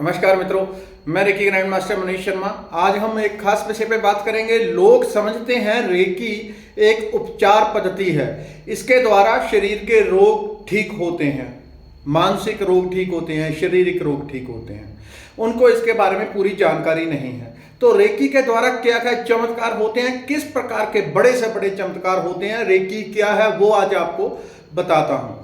नमस्कार मित्रों, मैं reiki grand master Manish Sharma. आज हम एक खास विषय पे बात करेंगे। लोग समझते हैं रेकी एक उपचार पद्धति है, इसके द्वारा शरीर के रोग ठीक होते हैं, मानसिक रोग ठीक होते हैं, शारीरिक रोग ठीक होते हैं। उनको इसके बारे में पूरी जानकारी नहीं है। तो रेकी के द्वारा क्या क्या चमत्कार होते हैं, किस प्रकार के बड़े से बड़े चमत्कार होते हैं, रेकी क्या है वो आज आपको बताता हूं।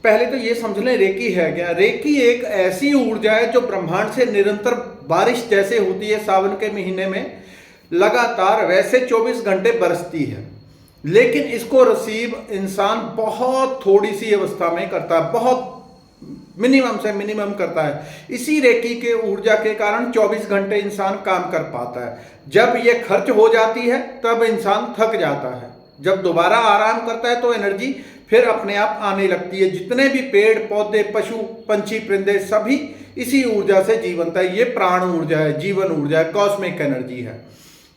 पहले तो ये समझ लें रेकी है क्या। रेकी एक ऐसी ऊर्जा है जो ब्रह्मांड से निरंतर बारिश जैसे होती है सावन के महीने में, लगातार वैसे 24 घंटे बरसती है। लेकिन इसको रिसीव इंसान बहुत थोड़ी सी अवस्था में करता है, बहुत मिनिमम से मिनिमम करता है। इसी रेकी के ऊर्जा के कारण 24 घंटे इंसान काम कर पाता है। जब ये खर्च हो जाती है तब इंसान थक जाता है। जब दोबारा आराम करता है तो एनर्जी फिर अपने आप आने लगती है। जितने भी पेड़ पौधे, पशु पक्षी, परिंदे सभी इसी ऊर्जा से जीवंत है। ये प्राण ऊर्जा है, जीवन ऊर्जा है, कॉस्मिक एनर्जी है।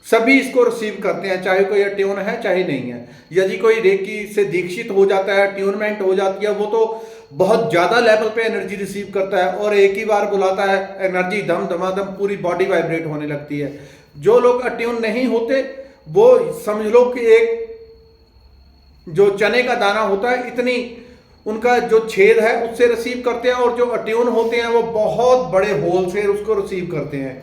सभी इसको रिसीव करते हैं, चाहे कोई अट्यून है चाहे नहीं है। यदि कोई रेकी से दीक्षित हो जाता है, अट्यूनमेंट हो जाती है, वो तो बहुत ज्यादा लेवल पे एनर्जी रिसीव करता है और एक ही बार बुलाता है, एनर्जी धम धमाधम पूरी बॉडी वाइब्रेट होने लगती है। जो लोग अट्यून नहीं होते वो समझ लो कि एक जो चने का दाना होता है इतनी उनका जो छेद है उससे रिसीव करते हैं, और जो अट्यून होते हैं वो बहुत बड़े होल से उसको रिसीव करते हैं,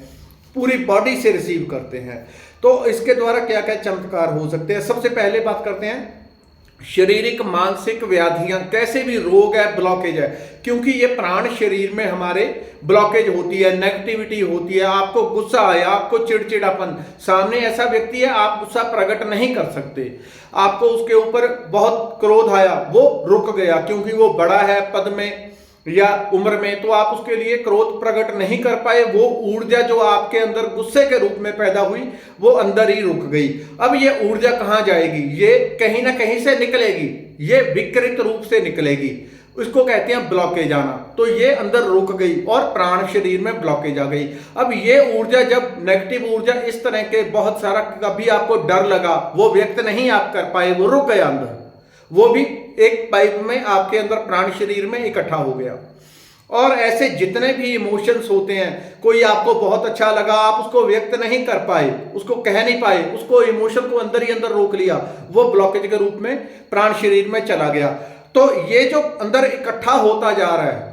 पूरी बॉडी से रिसीव करते हैं। तो इसके द्वारा क्या क्या चमत्कार हो सकते हैं। सबसे पहले बात करते हैं शारीरिक मानसिक व्याधियां, कैसे भी रोग है, ब्लॉकेज है, क्योंकि ये प्राण शरीर में हमारे ब्लॉकेज होती है, नेगेटिविटी होती है। आपको गुस्सा आया, आपको चिड़चिड़ापन, सामने ऐसा व्यक्ति है आप गुस्सा प्रकट नहीं कर सकते, आपको उसके ऊपर बहुत क्रोध आया, वो रुक गया क्योंकि वो बड़ा है पद में या उम्र में, तो आप उसके लिए क्रोध प्रकट नहीं कर पाए। वो ऊर्जा जो आपके अंदर गुस्से के रूप में पैदा हुई वो अंदर ही रुक गई। अब ये ऊर्जा कहां जाएगी, ये कहीं ना कहीं से निकलेगी, ये विकृत रूप से निकलेगी, इसको कहते हैं ब्लॉकेज आना। तो ये अंदर रुक गई और प्राण शरीर में ब्लॉकेज आ गई। अब ये ऊर्जा, जब नेगेटिव ऊर्जा इस तरह के बहुत सारा, कभी आपको डर लगा वो व्यक्त नहीं आप कर पाए, वो रुक गया अंदर, वो भी एक पाइप में आपके अंदर प्राण शरीर में इकट्ठा हो गया। और ऐसे जितने भी इमोशंस होते हैं, कोई आपको बहुत अच्छा लगा, आप उसको व्यक्त नहीं कर पाए, उसको कह नहीं पाए, उसको इमोशन को अंदर ही अंदर रोक लिया, वो ब्लॉकेज के रूप में प्राण शरीर में चला गया। तो ये जो अंदर इकट्ठा होता जा रहा है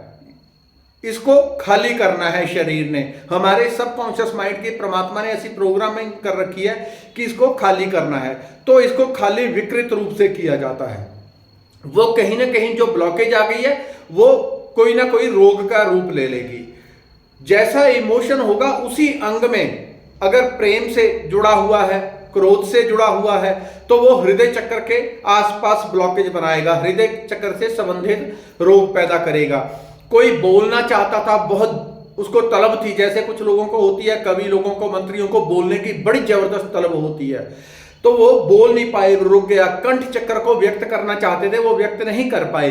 इसको खाली करना है शरीर ने। हमारे सबकॉन्शियस माइंड की परमात्मा ने ऐसी प्रोग्रामिंग कर रखी है कि इसको खाली करना है। तो इसको खाली विकृत रूप से किया जाता है। वो कहीं ना कहीं जो ब्लॉकेज आ गई है वो कोई ना कोई रोग का रूप ले लेगी। जैसा इमोशन होगा उसी अंग में, अगर प्रेम से जुड़ा हुआ है, क्रोध से जुड़ा हुआ है, तो वो हृदय चक्र के आसपास ब्लॉकेज बनाएगा, हृदय चक्र से संबंधित रोग पैदा करेगा। कोई बोलना चाहता था, बहुत उसको तलब थी, जैसे कुछ लोगों को होती है, कवि लोगों को, मंत्रियों को बोलने की बड़ी जबरदस्त तलब होती है, तो वो बोल नहीं पाए, रुक गया। कंठ चक्र को व्यक्त करना चाहते थे, वो व्यक्त नहीं कर पाए,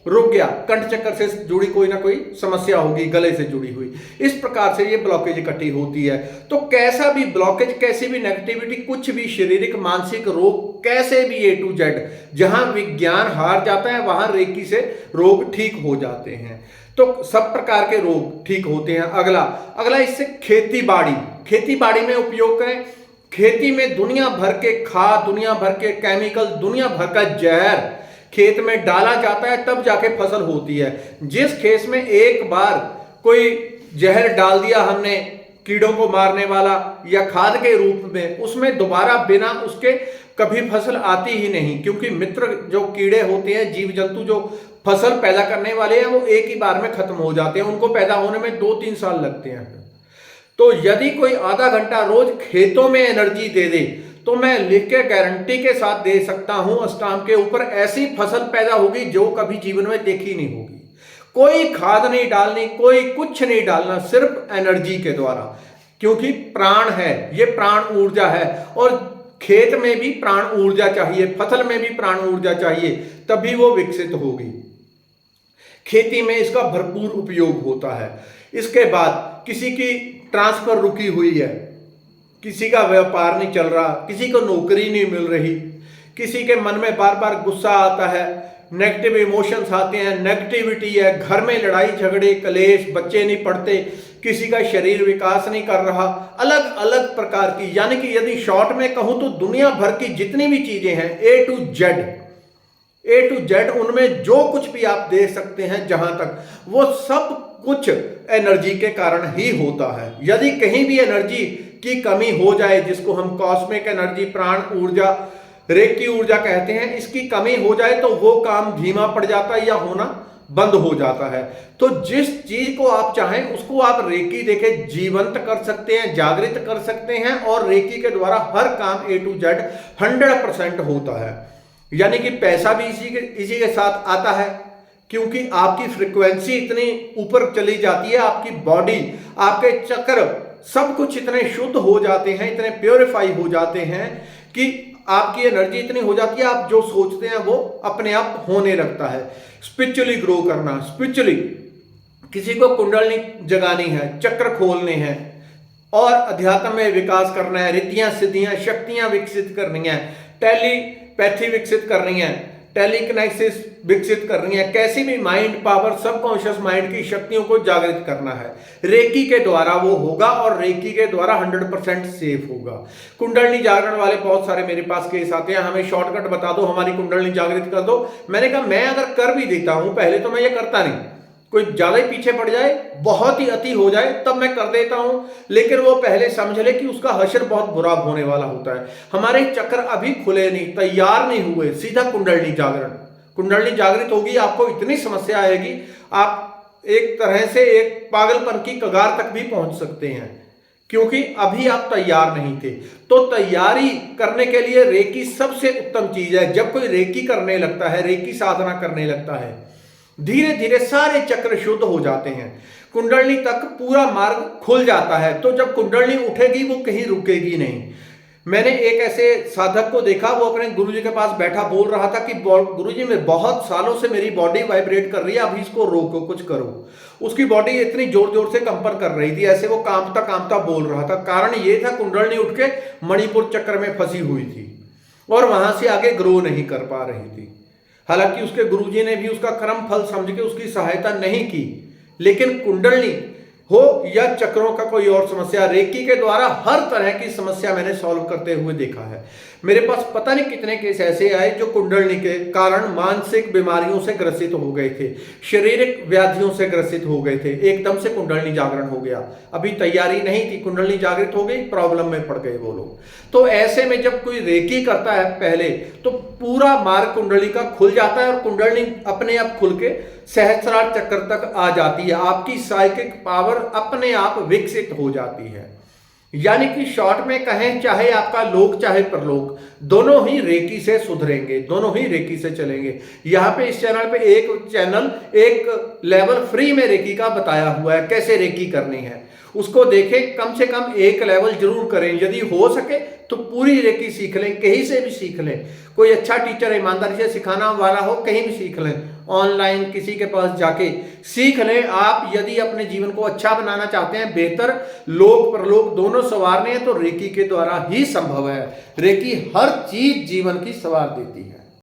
रुक गया। कंठ चक्र से जुड़ी कोई ना कोई समस्या होगी, गले से जुड़ी हुई। इस प्रकार से ये ब्लॉकेज इकट्ठी होती है। तो कैसा भी ब्लॉकेज, कैसी भी नेगेटिविटी, कुछ भी शारीरिक मानसिक रोग, कैसे भी A to Z, जहां विज्ञान हार जाता है वहां रेकी से रोग ठीक हो जाते हैं। तो सब प्रकार के रोग ठीक होते हैं। अगला इससे खेती बाड़ी में उपयोग करें। खेती में दुनिया भर के खाद, दुनिया भर के केमिकल, दुनिया भर का जहर खेत में डाला जाता है, तब जाके फसल होती है। जिस खेत में एक बार कोई जहर डाल दिया हमने कीड़ों को मारने वाला या खाद के रूप में, उसमें दोबारा बिना उसके कभी फसल आती ही नहीं, क्योंकि मित्र जो कीड़े होते हैं, जीव जंतु जो फसल पैदा करने वाले हैं, वो एक ही बार में खत्म हो जाते हैं, उनको पैदा होने में 2-3 साल लगते हैं। तो यदि कोई आधा घंटा रोज खेतों में एनर्जी दे दे तो मैं लिख के गारंटी के साथ दे सकता हूं, अस्टाम के ऊपर ऐसी फसल पैदा होगी जो कभी जीवन में देखी नहीं होगी। कोई खाद नहीं डालनी, कोई कुछ नहीं डालना, सिर्फ एनर्जी के द्वारा, क्योंकि प्राण है, ये प्राण ऊर्जा है। और खेत में भी प्राण ऊर्जा चाहिए, फसल में भी प्राण ऊर्जा चाहिए, तभी वो विकसित होगी। खेती में इसका भरपूर उपयोग होता है। इसके बाद किसी की ट्रांसफर रुकी हुई है, किसी का व्यापार नहीं चल रहा, किसी को नौकरी नहीं मिल रही, किसी के मन में बार बार गुस्सा आता है, नेगेटिव इमोशंस आते हैं, नेगेटिविटी है, घर में लड़ाई झगड़े कलेश, बच्चे नहीं पढ़ते, किसी का शरीर विकास नहीं कर रहा, अलग अलग प्रकार की, यानी कि यदि शॉर्ट में कहूं तो दुनिया भर की जितनी भी चीजें हैं ए टू जेड, उनमें जो कुछ भी आप देख सकते हैं जहां तक, वो सब कुछ एनर्जी के कारण ही होता है। यदि कहीं भी एनर्जी की कमी हो जाए, जिसको हम कॉस्मिक एनर्जी, प्राण ऊर्जा, रेकी ऊर्जा कहते हैं, इसकी कमी हो जाए तो वो काम धीमा पड़ जाता है या होना बंद हो जाता है। तो जिस चीज को आप चाहें उसको आप रेकी देके जीवंत कर सकते हैं, जागृत कर सकते हैं, और रेकी के द्वारा हर काम ए टू जेड 100% होता है। यानी कि पैसा भी इसी के साथ आता है, क्योंकि आपकी फ्रीक्वेंसी इतनी ऊपर चली जाती है, आपकी बॉडी, आपके चक्र, सब कुछ इतने शुद्ध हो जाते हैं, इतने प्योरीफाई हो जाते हैं कि आपकी एनर्जी इतनी हो जाती है, आप जो सोचते हैं वो अपने आप होने लगता है। स्पिरिचुअली ग्रो करना, स्पिरिचुअली किसी को कुंडलिनी जगानी है, चक्र खोलने हैं और अध्यात्म में विकास करना है, रिद्धियां सिद्धियां शक्तियां विकसित करनी है, टेलीपैथी विकसित करनी है, टेलीकिनेसिस विकसित करनी है, कैसी भी माइंड पावर, सबकॉन्शियस माइंड की शक्तियों को जागृत करना है, रेकी के द्वारा वो होगा और रेकी के द्वारा 100% सेफ होगा। कुंडलिनी जागरण वाले बहुत सारे मेरे पास केस आते हैं, हमें शॉर्टकट बता दो, हमारी कुंडलिनी जागृत कर दो। मैंने कहा मैं अगर कर भी देता हूं, पहले तो मैं ये करता नहीं, कोई ज्यादा ही पीछे पड़ जाए, बहुत ही अति हो जाए तब मैं कर देता हूं, लेकिन वो पहले समझ ले कि उसका हश्र बहुत बुरा होने वाला होता है। हमारे चक्र अभी खुले नहीं, तैयार नहीं हुए, सीधा कुंडलिनी जागरण, कुंडलिनी जागृत होगी, आपको इतनी समस्या आएगी, आप एक तरह से एक पागलपन की कगार तक भी पहुंच सकते हैं, क्योंकि अभी आप तैयार नहीं थे। तो तैयारी करने के लिए रेकी सबसे उत्तम चीज है। जब कोई रेकी करने लगता है, रेकी साधना करने लगता है, धीरे धीरे सारे चक्र शुद्ध हो जाते हैं, कुंडलिनी तक पूरा मार्ग खुल जाता है। तो जब कुंडलिनी उठेगी वो कहीं रुकेगी नहीं। मैंने एक ऐसे साधक को देखा, वो अपने गुरुजी के पास बैठा बोल रहा था कि गुरुजी मैं बहुत सालों से मेरी बॉडी वाइब्रेट कर रही है, अभी इसको रोको, कुछ करो। उसकी बॉडी इतनी जोर जोर से कंपन कर रही थी, ऐसे वो कांपता कांपता बोल रहा था। कारण ये था कुंडलिनी उठ के मणिपुर चक्र में फंसी हुई थी और वहां से आगे ग्रो नहीं कर पा रही थी। हालांकि उसके गुरुजी ने भी उसका कर्म फल समझ के उसकी सहायता नहीं की, लेकिन कुंडलिनी हो या चक्रों का कोई और समस्या, रेकी के द्वारा हर तरह की समस्या मैंने सॉल्व करते हुए देखा है। मेरे पास पता नहीं कितने केस ऐसे आए जो कुंडलिनी के कारण मानसिक बीमारियों से ग्रसित हो गए थे, शारीरिक व्याधियों से ग्रसित हो गए थे, एकदम से कुंडलिनी जागरण हो गया। अभी तैयारी नहीं थी, कुंडलिनी जागृत हो गई, प्रॉब्लम में पड़ गए वो लोग। तो ऐसे में जब कोई रेकी करता है पहले, तो पूरा मार्ग कुंडली का खुल जाता है और कुंडलिनी अपने आप खुल के सहस्रार चक्र तक आ जाती है। आपकी साइकिक पावर अपने आप विकसित हो जाती है। यानी कि शॉर्ट में कहें, चाहे आपका लोक चाहे परलोक, दोनों ही रेकी से सुधरेंगे, दोनों ही रेकी से चलेंगे। यहाँ पे इस चैनल पे एक लेवल फ्री में रेकी का बताया हुआ है, कैसे रेकी करनी है, उसको देखें। कम से कम एक लेवल जरूर करें, यदि हो सके तो पूरी रेकी सीख लें, कहीं से भी सीख लें। कोई अच्छा टीचर ईमानदारी से सिखाना वाला हो, कहीं भी सीख लें, ऑनलाइन किसी के पास जाके सीख लें। आप यदि अपने जीवन को अच्छा बनाना चाहते हैं, बेहतर लोक परलोक दोनों संवारने हैं, तो रेकी के द्वारा ही संभव है। रेकी हर चीज जीवन की संवार देती है।